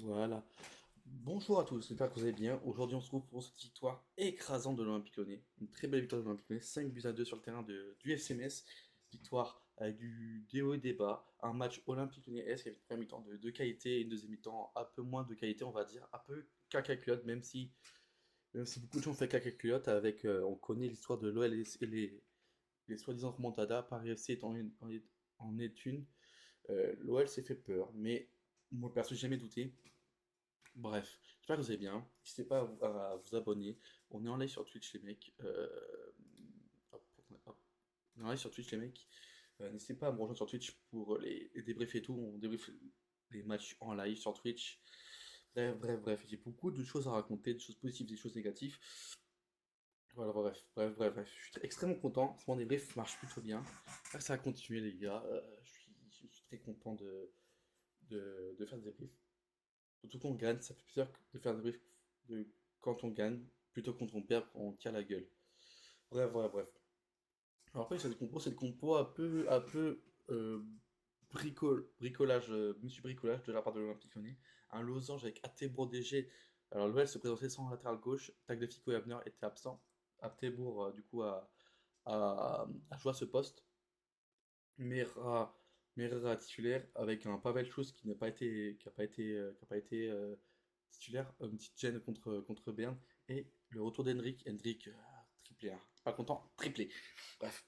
Voilà. Bonjour à tous, j'espère que vous allez bien. Aujourd'hui, on se retrouve pour cette victoire écrasante de l'Olympique Lyonnais. Une très belle victoire de l'Olympique Lyonnais, 5 buts à 2 sur le terrain du FC Metz. Victoire avec des hauts et des bas. Un match Olympique Lyonnais-esque avec une première mi-temps de qualité et une deuxième mi-temps un peu moins de qualité, on va dire. Un peu caca culotte, même si beaucoup de gens font caca culotte avec, on connaît l'histoire de l'OL et les soi-disant remontadas. Paris FC en est une. L'OL s'est fait peur, mais moi perso, j'ai jamais douté. Bref, j'espère que vous allez bien. N'hésitez pas à vous abonner. On est en live sur Twitch, les mecs. Hop, hop. On est en live sur Twitch, les mecs. N'hésitez pas à me rejoindre sur Twitch pour les débriefs et tout. On débriefe les matchs en live sur Twitch. Bref, bref, bref. J'ai beaucoup de choses à raconter, des choses positives, des choses négatives. Voilà, bref, bref, bref, bref. Je suis extrêmement content. Ce débrief marche plutôt bien. J'espère que ça va continuer, les gars. Je suis très content de faire des débriefs. Surtout qu'on gagne, ça fait plaisir de faire des briefs quand on gagne, plutôt que quand on perd, quand on tire la gueule. Bref, bref, bref. Alors après, c'est des compos un peu bricolage, monsieur bricolage de la part de l'Olympique Lyonnais. Un losange avec Attebour DG. Alors l'OL se présentait sans latéral gauche, Tagliafico et Abner étaient absents. Attebour, du coup, a joué à ce poste. Mera, Mera titulaire avec un Pavel Chus qui n'a pas été titulaire, une petite gêne contre Berne et le retour d'Hendrick, triplé, hein. Pas content, triplé. Bref,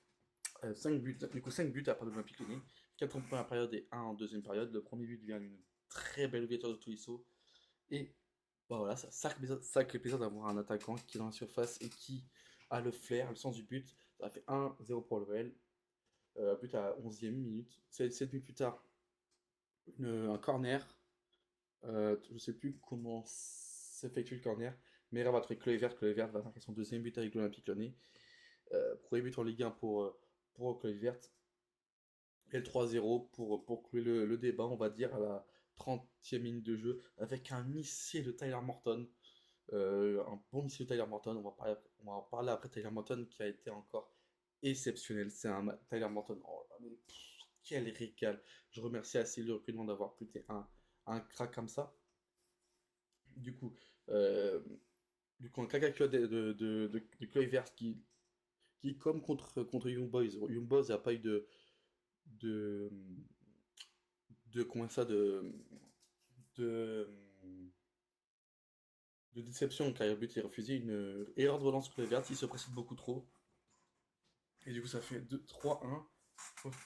5 buts, du coup 5 buts à part de l'Olympique Lyonnais, 4 en première période et un en deuxième période. Le premier but vient d'une très belle ouverture de Tolisso et bah voilà, ça fait plaisir d'avoir un attaquant qui est dans la surface et qui a le flair, le sens du but. Ça fait 1-0 pour l'OL. But à 11e minute. 7 minutes plus tard, un corner. Je ne sais plus comment s'effectue le corner. Mais va trouver Kluivert va marquer son deuxième but avec l'Olympique Lyonnais. Premier but en Ligue 1 pour Kluivert. Et le 3-0 pour clore le débat, on va dire, à la 30e minute de jeu, avec un missile de Tyler Morton. Un bon missile de Tyler Morton. On va en parler après. Tyler Morton qui a été encore exceptionnel. C'est un Tyler Morton. Oh là, mais quel régal. Je remercie assez le recrutement d'avoir recruté un crack comme ça. Du coup, euh, un crack avec de Kluivert qui comme contre Young Boys. Young Boys n'a pas eu de, comment ça, de, de déception car le but est refusé. Une erreur de relance Kluivert, il se précipite beaucoup trop. Et du coup, ça fait 2-3-1.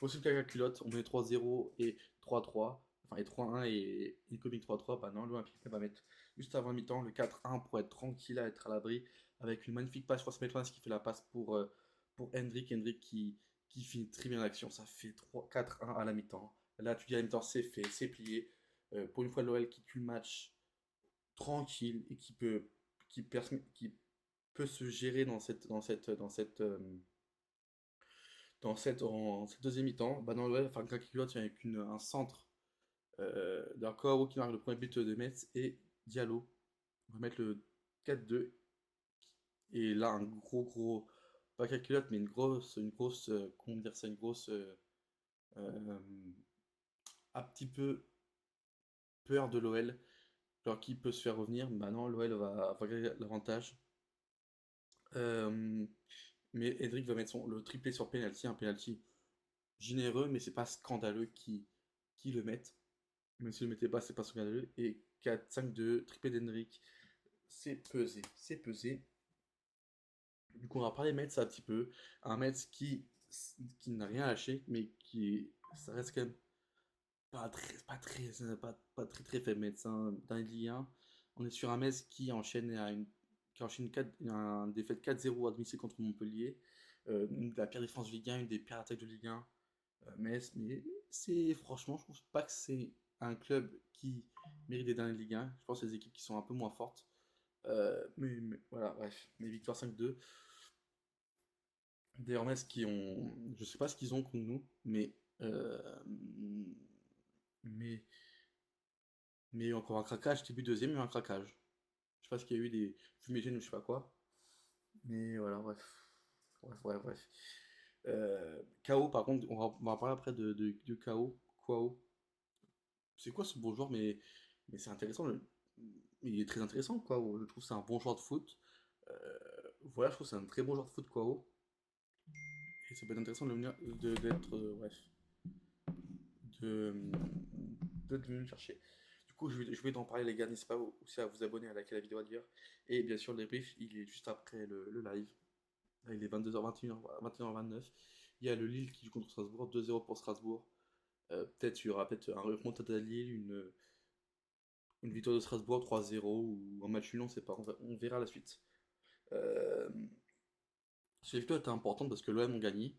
Possible qu'à la culotte, on met 3-0 et 3-3. Enfin, et 3-1 et une comique 3-3. Bah non, l'Olympique va mettre juste avant mi-temps le 4-1 pour être tranquille, à être à l'abri. Avec une magnifique passe sur Smetland qui fait la passe pour Hendrick. Hendrick qui finit très bien l'action. Ça fait 4-1 à la mi-temps. Là, tu dis à la mi-temps, c'est fait, c'est plié. Pour une fois, l'OL qui tue le match tranquille et qui peut se gérer dans cette deuxième mi-temps. Bah, dans l'OL, enfin, Greg Culotte avec un centre d'un Kouao qui marque le premier but de Metz et Diallo. On va mettre le 4-2. Et là, un gros, gros, pas Greg Culotte, mais une grosse, comment dire ça, une grosse, euh, un petit peu peur de l'OL. Genre, qui peut se faire revenir? Bah non, l'OL va gagner l'avantage. Euh, mais Edric va mettre le triplé sur penalty, un penalty généreux, mais c'est pas scandaleux qui le mettent. Même si le mettait pas, c'est pas scandaleux. Et 4-5-2, triplé d'Hendrick, c'est pesé, c'est pesé. Du coup, on va parler Metz un petit peu. Un Metz qui n'a rien lâché, mais ça reste quand même pas très, très faible Metz, hein. Dans les Ligue 1, on est sur un Metz qui enchaîne une défaite 4-0 à domicile contre Montpellier. La pire défense de Ligue 1, une des pires attaques de Ligue 1. Metz, mais franchement, je trouve pas que c'est un club qui mérite d'être dans la Ligue 1. Je pense que c'est des équipes qui sont un peu moins fortes. Mais voilà, bref, mes victoires 5-2. D'ailleurs, Metz je sais pas ce qu'ils ont contre nous, mais il y a eu encore un craquage, début deuxième, il y a eu un craquage. Je sais pas ce qu'il y a eu des fumigènes ou je sais pas quoi. Mais voilà, bref. Bref, bref, bref. KO, par contre, on va parler après de KO. Kwao. C'est quoi ce beau joueur, mais Mais c'est intéressant, il est très intéressant, quoi. Je trouve que c'est un bon joueur de foot. Voilà, je trouve que c'est un très bon joueur de foot, quoi. Et ça peut être intéressant d'être, bref, de, de venir le chercher. Du coup, je vais t'en parler, les gars. N'hésitez pas aussi à vous abonner, à liker la vidéo, à dire. Et bien sûr, le débrief, il est juste après le live. Là, il est 22h21, 21h29. Il y a le Lille qui joue contre Strasbourg, 2-0 pour Strasbourg. Peut-être il y aura peut-être un remontada de Lille, une victoire de Strasbourg 3-0 ou un match nul, on sait pas, on verra la suite. Euh, Cette victoire était importante parce que l'OM ont gagné.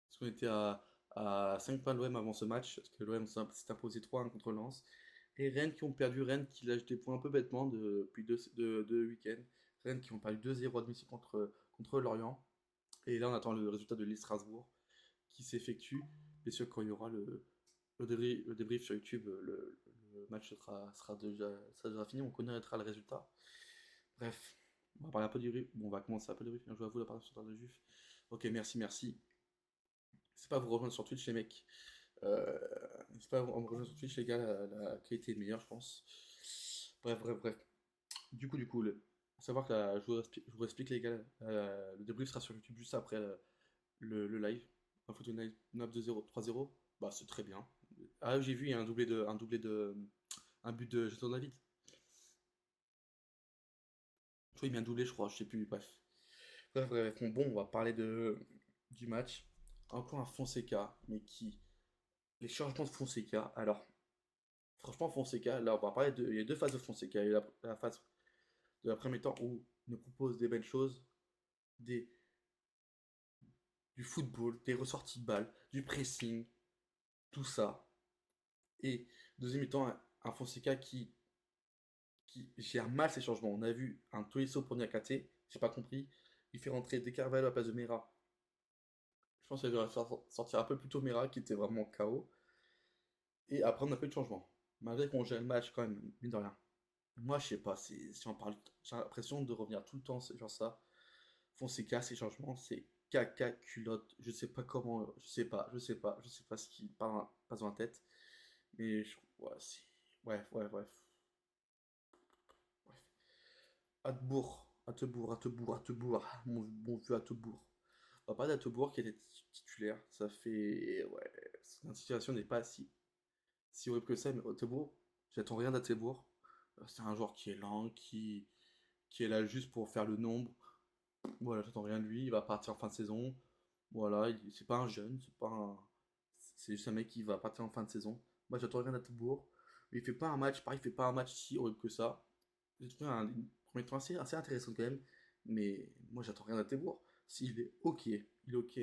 Parce qu'on était à 5 points de l'OM avant ce match, parce que l'OM s'est imposé 3-1 contre Lens. Et Rennes qui ont perdu, Rennes qui lâche des points un peu bêtement depuis deux week-ends. Rennes qui ont perdu 2-0 à domicile contre Lorient. Et là, on attend le résultat de Lille-Strasbourg qui s'effectue. Bien sûr, quand il y aura le débrief sur YouTube, le match sera déjà fini, on connaîtra le résultat. Bref, on va parler un peu du riff. Bon, on va commencer un peu du riff. Bien joué à vous, la partie sur le Juif. Ok, merci, merci. C'est pas vous rejoindre sur Twitch, les mecs. Euh, c'est pas vous me rejoindre sur Twitch, les gars. La qualité est meilleure, je pense. Bref, bref, bref. Du coup, à savoir que je vous explique, les gars. Le débrief sera sur YouTube juste après le live. Un photo live 9-2-0, 3-0. Bah, c'est très bien. Ah, j'ai vu, il y a un but de Jetson David. Je crois qu'il met un doublé, je crois, je sais plus, bref. Bref, bref, bon, on va parler du match. Encore un Fonseca, mais qui. Les changements de Fonseca. Alors, franchement, Fonseca, là, on va parler il y a deux phases de Fonseca. Il y a la phase de la première temps où il nous propose des belles choses, des, du football, des ressorties de balles, du pressing, tout ça. Et deuxième temps, un Fonseca qui gère mal ses changements. On a vu un Tolisso pour Niakate, j'ai pas compris. Il fait rentrer De Carvalho à la place de Mera. Je pense qu'il devrait faire sortir un peu plus tôt Mera, qui était vraiment KO. Et après, on n'a pas eu de changement. Malgré qu'on gère le match quand même, mine de rien. Moi, je sais pas, si on parle, j'ai l'impression de revenir tout le temps sur ça. Fonseca, ces changements, c'est caca culotte. Je sais pas comment, je sais pas ce qui passe dans la tête. Mais ouais, bref, bref, bref. Bref. Attebourg, mon vieux Attebourg. On va parler d'Attebourg qui était titulaire. Ça fait, ouais, la situation n'est pas si horrible que ça, mais Attebourg, j'attends rien d'Attebourg. C'est un joueur qui est lent, qui est là juste pour faire le nombre. Voilà, j'attends rien de lui. Il va partir en fin de saison. Voilà, c'est pas un jeune, c'est juste un mec qui va partir en fin de saison. Moi, j'attends rien d'Attebourg. Il fait pas un match, pareil, il fait pas un match si horrible que ça. J'ai trouvé une première temps assez intéressant quand même. Mais moi, j'attends rien d'Attebourg. S'il est ok, il est ok.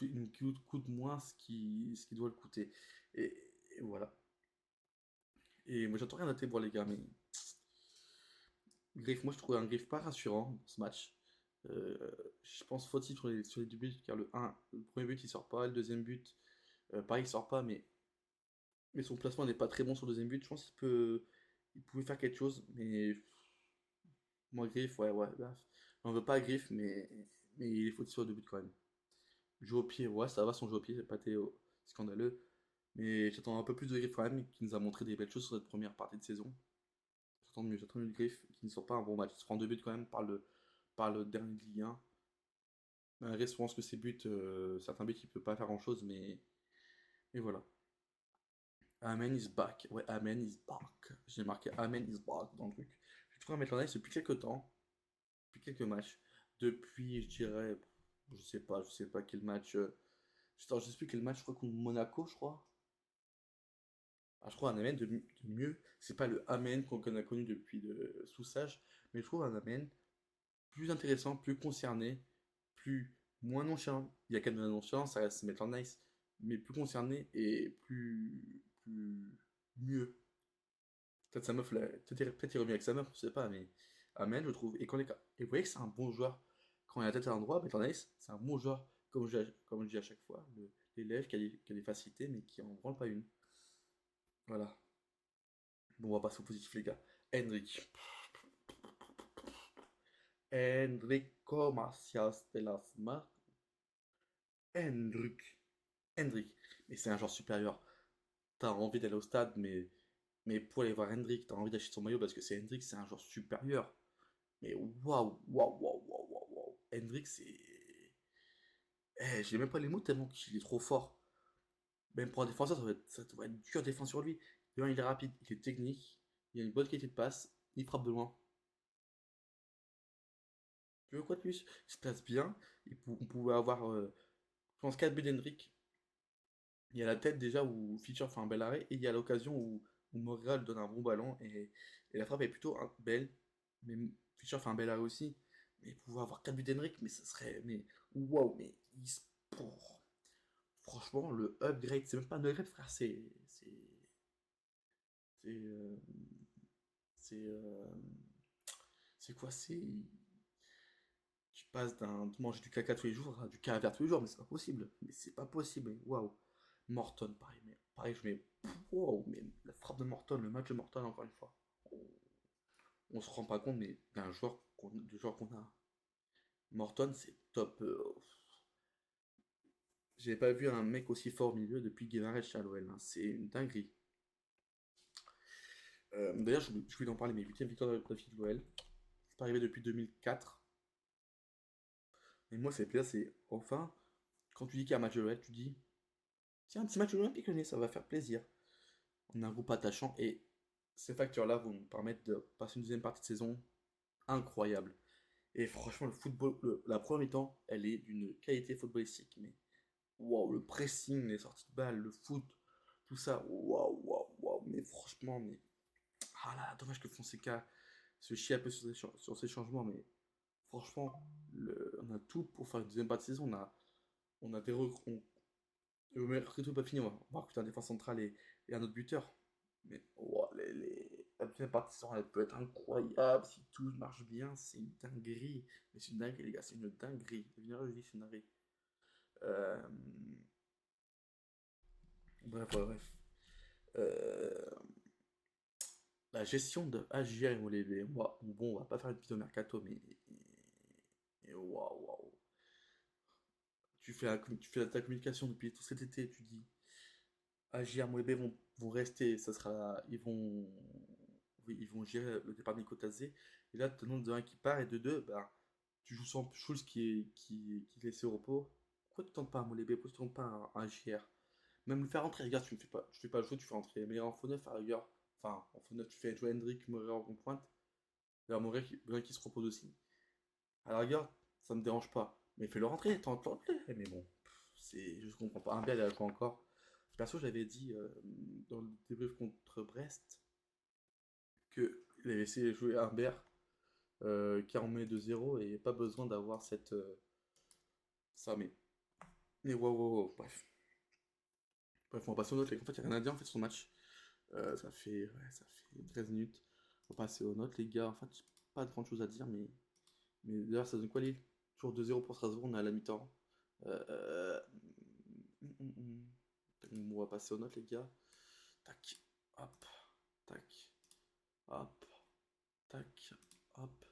Il me coûte moins ce qui doit le coûter. Et, et voilà. Et moi, j'attends rien d'Attebourg, les gars, mais Griff, moi je trouve un Griff pas rassurant dans ce match. Euh, je pense fautif sur les deux buts, car le premier but il sort pas, le deuxième but, pareil il sort pas, mais son placement n'est pas très bon sur le deuxième but. Je pense il pouvait faire quelque chose, mais moi Griff, ouais, ouais, bref. On veut pas Griff, mais il est fautif sur le deux buts quand même. Jeu au pied, ouais, ça va son jeu au pied, c'est pas été scandaleux, mais j'attends un peu plus de Griff quand même, qui nous a montré des belles choses sur cette première partie de saison. J'attends mieux de Griff, qui ne sort pas un bon match. Il se prend deux buts quand même par le dernier de Ligue 1. Malgré, je pense que ses buts, certains buts, il peut pas faire grand chose, mais voilà. Amen is back. Ouais, Amen is back. J'ai marqué Amen is back dans le truc. Je trouve un mettre en live depuis quelques temps, depuis quelques matchs. Depuis, je dirais, je sais pas quel match. Je sais plus quel match, je crois contre Monaco, je crois. Ah, je trouve un Amen de mieux. C'est pas le Amen qu'on a connu depuis sous Sage, mais je trouve un Amen plus intéressant, plus concerné, moins nonchalant. Il y a quand même de la nonchalance, ça reste Metal Nice, mais plus concerné et mieux. Peut-être sa meuf, peut-être il revient avec sa meuf, on sait pas, mais Amen, je trouve. Et vous voyez que c'est un bon joueur. Quand il a la tête à l'endroit, Metal Nice, c'est un bon joueur, comme je dis à chaque fois, l'élève qui a des facilités, mais qui en branle pas une. Voilà. Bon, on va passer au positif, les gars. Hendrik. Enrico Macias de las Mar. Hendrik. Hendrik. Mais c'est un genre supérieur. T'as envie d'aller au stade, mais Mais pour aller voir Hendrik, t'as envie d'acheter son maillot parce que c'est Hendrik, c'est un joueur supérieur. Mais waouh, waouh, waouh, waouh, waouh, waouh. Hendrik, c'est. J'ai même pas les mots tellement qu'il est trop fort. Même pour un défenseur, ça devrait être dur de défendre sur lui. Déjà, il est rapide, il est technique, il a une bonne qualité de passe, il frappe de loin. Tu veux quoi de plus? Il se place bien. On pouvait avoir, je pense, 4 buts d'Hendrik. Il y a la tête déjà où Fischer fait un bel arrêt, et il y a l'occasion où Morel donne un bon ballon, et la frappe est plutôt belle. Mais Fischer fait un bel arrêt aussi. Mais pouvoir avoir 4 buts d'Hendrik, mais ça serait. Mais waouh, mais pour- franchement, le upgrade, c'est même pas un upgrade, frère, C'est. C'est. C'est quoi? Tu passes de manger du caca tous les jours à du caviar tous les jours, mais c'est pas possible. Mais c'est pas possible, waouh. Morton, pareil, mais pareil, je mets. Waouh, mais la frappe de Morton, le match de Morton, encore une fois. On se rend pas compte, mais d'un joueur du joueur qu'on a. Morton, c'est top. J'ai pas vu un mec aussi fort au milieu depuis Guimaraes à l'OL, hein. C'est une dinguerie. D'ailleurs, je voulais en parler, mes 8e victoires de l'OL. C'est pas arrivé depuis 2004. Et moi, c'est plaisir, c'est enfin, quand tu dis qu'il y a un match de l'OL, tu dis, tiens, un petit match olympique lyonnais, ça va faire plaisir. On a un groupe attachant et ces facteurs-là vont nous permettre de passer une deuxième partie de saison incroyable. Et franchement, le football, la première mi-temps, elle est d'une qualité footballistique. Mais waouh, le pressing, les sorties de balles, le foot, tout ça, waouh, waouh, waouh. Mais franchement, mais. Ah là, dommage que Fonseca se chie un peu sur ces changements, mais franchement, on a tout pour faire une deuxième partie de saison. On a des recrues. Le mercato n'est pas fini, on va recruter un défenseur central et un autre buteur. Mais wow, la deuxième partie, elle peut être incroyable si tout marche bien. C'est une dinguerie. Mais c'est une dinguerie, les gars, c'est une dinguerie. Je dis, c'est une dinguerie. Euh, bref, bref, bref. Euh, la gestion de AGR et Molévé, bon, on va pas faire une vidéo mercato, mais waouh, waouh. Tu fais ta communication depuis tout cet été, tu dis AGR Molévé vont rester, ça sera, oui, ils vont gérer le départ de Nico Tazé. Et là, tu de un qui part et de deux, bah, tu joues sans Schulz qui est laissé au repos. Pourquoi tu tentes pas un Molébé? Pourquoi tu tentes pas un JR? Même le faire rentrer, regarde, tu fais pas le jeu, tu fais rentrer. Mais en faux neuf, à la rigueur, enfin, en faux neuf, tu fais jouer Hendrik, Moret en pointe. Et Moret besoin qui se repose aussi. À la rigueur, ça me dérange pas. Mais fais-le rentrer, tente-le. Mais bon, je comprends pas. Un bien, il a joué encore. Perso, j'avais dit dans le débrief contre Brest qu'il avait laissé jouer Humbert qui en met 2-0 et pas besoin d'avoir cette. Ça, mais wow, wow, wow, bref. Bref, on va passer aux notes. En fait, il n'y a rien à dire en fait, sur son match. Ça fait 13 minutes. On va passer aux notes, les gars. En fait, pas grand chose à dire, mais d'ailleurs, ça donne quoi, Lille? Toujours 2-0 pour Strasbourg, on est à la mi-temps. Euh, on va passer aux notes, les gars. Tac, hop, tac, hop, tac, hop.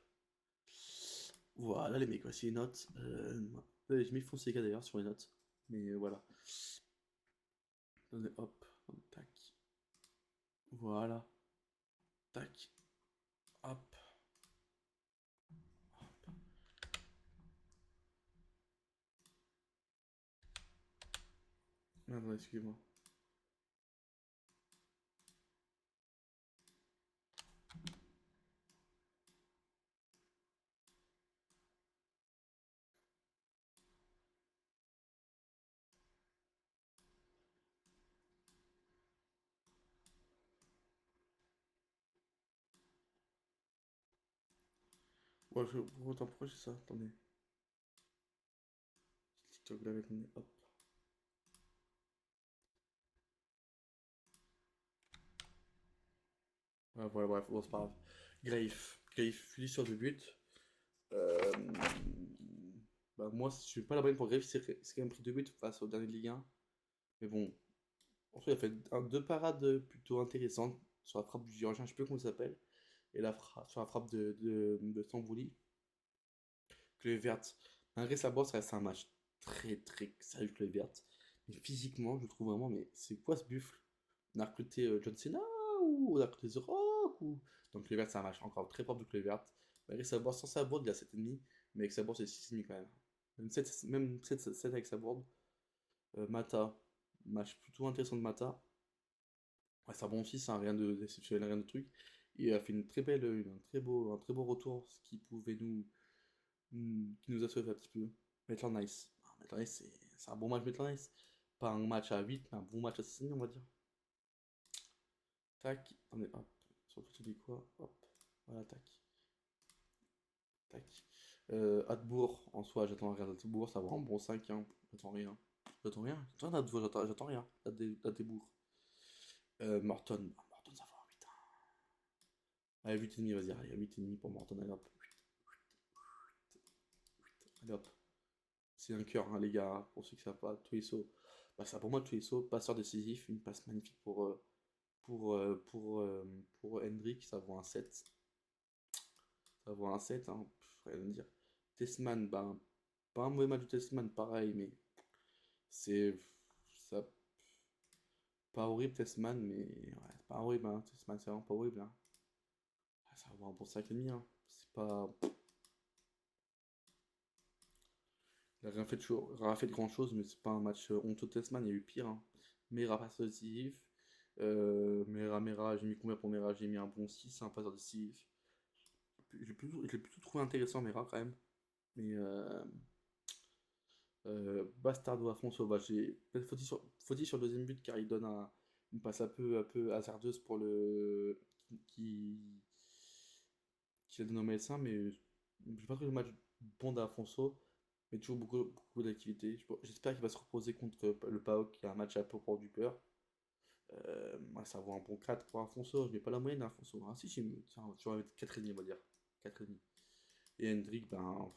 Voilà, les mecs, voici les notes. Je m'y Fonseca d'ailleurs sur les notes. Mais voilà. Attendez, hop, tac. Voilà, tac, hop. Attendez, excusez-moi. Ouais, pourquoi j'ai ça? Attendez. TikTok là avec mon hop. Ouais, voilà, bref, bon, c'est pas grave. Grave, finit sur deux buts. Euh, Bah, moi, je suis pas la bonne pour Grave, c'est quand même pris deux buts face au dernier de Ligue 1. Mais bon, en fait, il a fait deux parades plutôt intéressantes sur la frappe du Géorgien, je sais plus comment il s'appelle, et sur la frappe de Stambouli. Kluivert, malgré sa bosse, ça reste un match très très sérieux Kluivert. Mais physiquement, je le trouve vraiment, mais c'est quoi ce buffle? On a recruté John Cena ou la côté rock ou. Donc Kluivert, c'est un match encore très propre de Kluivert. Malgré sa board, sans sa board, il a 7,5, mais avec sa board, c'est 6,5 quand même. Même 7 avec sa board. Mata, match plutôt intéressant de Mata. Ouais, c'est un bon 6, hein, rien d'exceptionnel, rien de truc. Il a fait une très belle, un très beau retour, ce qui pouvait qui nous a sauvé un petit peu. Maitland Nice. Ah, Maitland Nice, c'est un bon match, Maitland Nice. Pas un match à 8, mais un bon match à 6, on va dire. Tac, attendez, hop. Surtout, tu dis quoi? Hop, voilà, tac. Tac. Hadbourg, en soi, j'attends rien d'Hadbourg, ça va un bon 5, hein. J'attends rien. J'attends rien. J'attends rien. D'Hadbourg. Morton. Ah, Morton, ça va un 8, hein. Allez, 8,5, vas-y, allez, 8,5 pour Morton, allez hop. Allez hop. C'est un cœur, hein, les gars, pour ceux qui savent pas. Tolisso, bah, ça pour moi, Tolisso, passeur décisif, une passe magnifique pour Hendrick, ça vaut un 7. Ça vaut un 7, hein, rien à dire. Tessman, ben, pas un mauvais match de Tessman, pareil, mais c'est. Ça, pas horrible Tessman, mais. Ouais, c'est pas horrible, hein. Tessman, c'est vraiment pas horrible, hein. Ça vaut un bon 5,5, hein. C'est pas. Il n'a rien fait de grand chose, mais c'est pas un match honteux de Tessman, il y a eu pire, hein. Mera passe décisif. Mera, j'ai mis combien pour Mera? J'ai mis un bon 6, un passeur décisif. Je l'ai plutôt trouvé intéressant, Mera, quand même. Mais Bastardo Afonso, bah, j'ai faut-il sur le deuxième but car il donne une passe un peu hasardeuse pour le qui, qui la donne au médecin, mais j'ai pas trouvé le match bon d'Afonso, mais toujours beaucoup d'activité. J'espère qu'il va se reposer contre le PAOK, qui a un match un peu pour du peur. Moi, ça vaut un bon 4 pour Afonso, je mets pas la moyenne d'Afonso. Ah si, tiens, je vais mettre 4,5, on va dire. 4,5. Et Hendrick, ben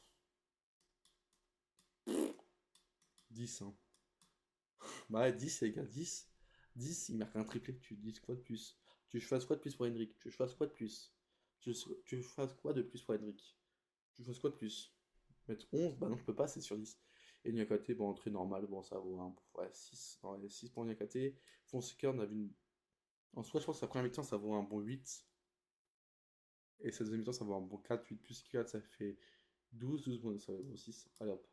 10, hein. Bah ouais, 10 les gars, 10. 10, il marque un triplé, tu dis quoi de plus? Tu fasses quoi de plus pour Hendrick? Tu fasses quoi de plus? Tu fasses quoi de plus pour Hendrick? Tu fasses quoi de plus? Mettre 11, bah non, je peux pas, c'est sur 10. Et Niakate, bon, entrée normale, bon, ça vaut un ouais, 6. Non, ouais, 6 pour Niakate. Fonseca, on a vu une. En soi, je pense que la première mi-temps, ça vaut un bon 8. Et cette deuxième mi-temps, ça vaut un bon 4. 8 plus 4, ça fait 12. 12, bon, ça vaut 6. Allez hop.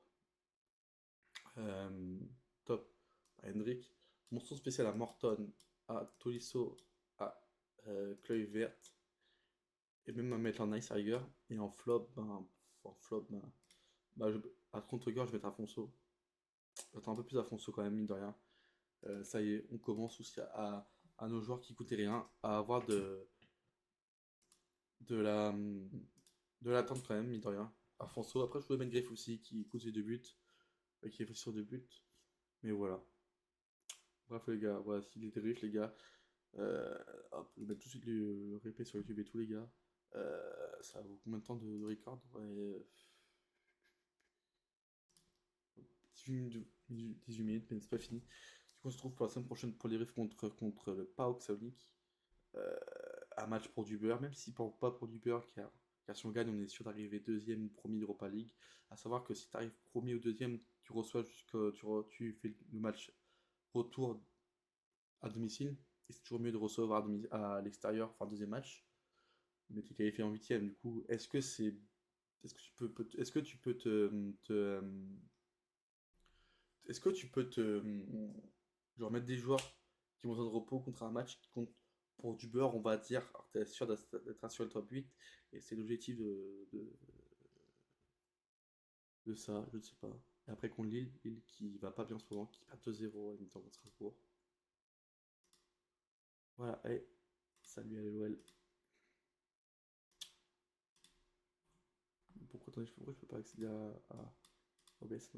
Euh, top. Hendrick. Mention spéciale à Morton, à Tolisso, à Kluivert, et même à Maitland Nice à rigueur. Et en flop, à contre-cœur, je vais mettre Afonso. J'attends un peu plus Afonso quand même, mine de rien. Ça y est, on commence aussi à nos joueurs qui coûtaient rien, à avoir de la de l'attente quand même, mine de rien. Afonso, après je voulais mettre Griff aussi, qui coûtait 2 buts, qui est fait sur 2 buts. Mais voilà. Bref les gars, voilà, s'il était riche les gars. Euh, Hop, je vais mettre tout de suite le replay sur YouTube et tout les gars. Ça vaut combien de temps de record? Ouais, 18 minutes, mais c'est pas fini. Du coup, on se retrouve pour la semaine prochaine pour les riffs contre le PAOK Saonik. Euh, un match pour du beurre, même si pas pour du beurre, car si on gagne, on est sûr d'arriver deuxième ou premier d'Europa League. À savoir que si tu arrives premier ou deuxième, tu reçois tu fais le match retour à domicile. Et c'est toujours mieux de recevoir à l'extérieur, enfin deuxième match. Mais tu es qualifié en huitième, du coup, est-ce que tu peux est-ce que tu peux genre mettre des joueurs qui vont dans le repos contre un match qui compte pour du beurre, on va dire, alors t'es sûr d'être assuré le top 8, et c'est l'objectif de ça, je ne sais pas. Et après contre Lille qui va pas bien en ce moment, qui perd 2-0 à mi-temps contre Strasbourg. Voilà, allez, salut à l'OL. Pourquoi je peux pas accéder à OBS?